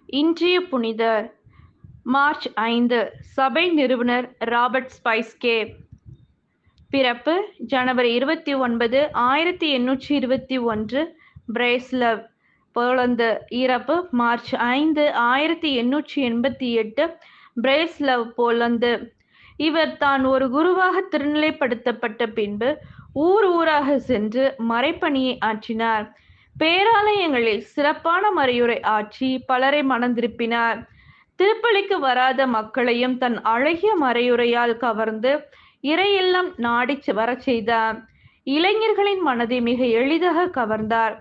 இன்றைய புனிதர் மார்ச் 5 சபை நிறுவனர் ராபர்ட் ஸ்பைஸ்கே. பிறப்பு ஜனவரி 29, 1821 பிரேஸ்லவ், போலந்து. இறப்பு மார்ச் 5, 1888 பிரேஸ்லவ், போலந்து. இவர் தான் ஒரு குருவாக திருநிலைப்படுத்தப்பட்ட பின்பு ஊர் ஊராக சென்று மறைப்பணியை ஆற்றினார். பேராலயங்களில் சிறப்பான மறையுரை ஆற்றி பலரை மனந்திருப்பினார். திருப்பலிக்கு வராத மக்களையும் தன் அழகிய மறையுரையால் கவர்ந்து இறையெல்லாம் நாடி வரச் செய்தார். இளைஞர்களின் மனதை மிக எளிதாக கவர்ந்தார்.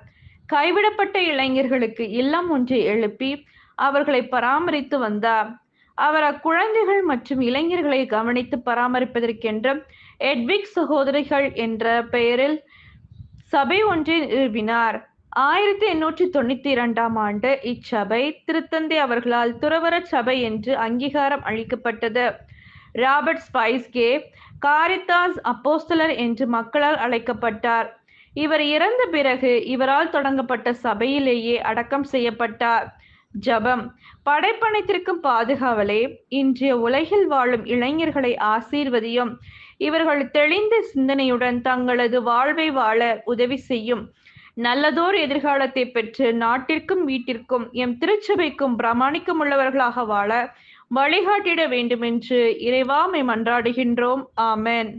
கைவிடப்பட்ட இளைஞர்களுக்கு இல்லம் ஒன்றை எழுப்பி அவர்களை பராமரித்து வந்தார். அவர் அக்குழந்தைகள் மற்றும் இளைஞர்களை கவனித்து பராமரிப்பதற்கென்று எட்விக் சகோதரிகள் என்ற பெயரில் சபை ஒன்றை நிறுவினார். 1892 ஆண்டு இச்சபை திருத்தந்தை அவர்களால் துறவற சபை என்று அங்கீகாரம் அளிக்கப்பட்டது. ராபர்ட் ஸ்பைஸ்கே காரித்தாஸ் அப்போஸ்தலர் என்று மக்களால் அழைக்கப்பட்டார். இவர் இறந்த பிறகு இவரால் தொடங்கப்பட்ட சபையிலேயே அடக்கம் செய்யப்பட்டார். ஜெபம். படைப்பனைத்திற்கும் பாதுகாவலே, இன்றைய உலகில் வாழும் இளைஞர்களை ஆசீர்வதியும். இவர்கள் தெளிந்த சிந்தனையுடன் தங்களது வாழ்வை வாழ உதவி செய்யும். நல்லதோர் எதிர்காலத்தை பெற்று நாட்டிற்கும் வீட்டிற்கும் எம் திருச்சபைக்கும் பிரமாணிக்கம் உள்ளவர்களாக வாழ வழிகாட்டிட வேண்டுமென்று இறைவா உம்மை மன்றாடுகின்றோம். ஆமென்.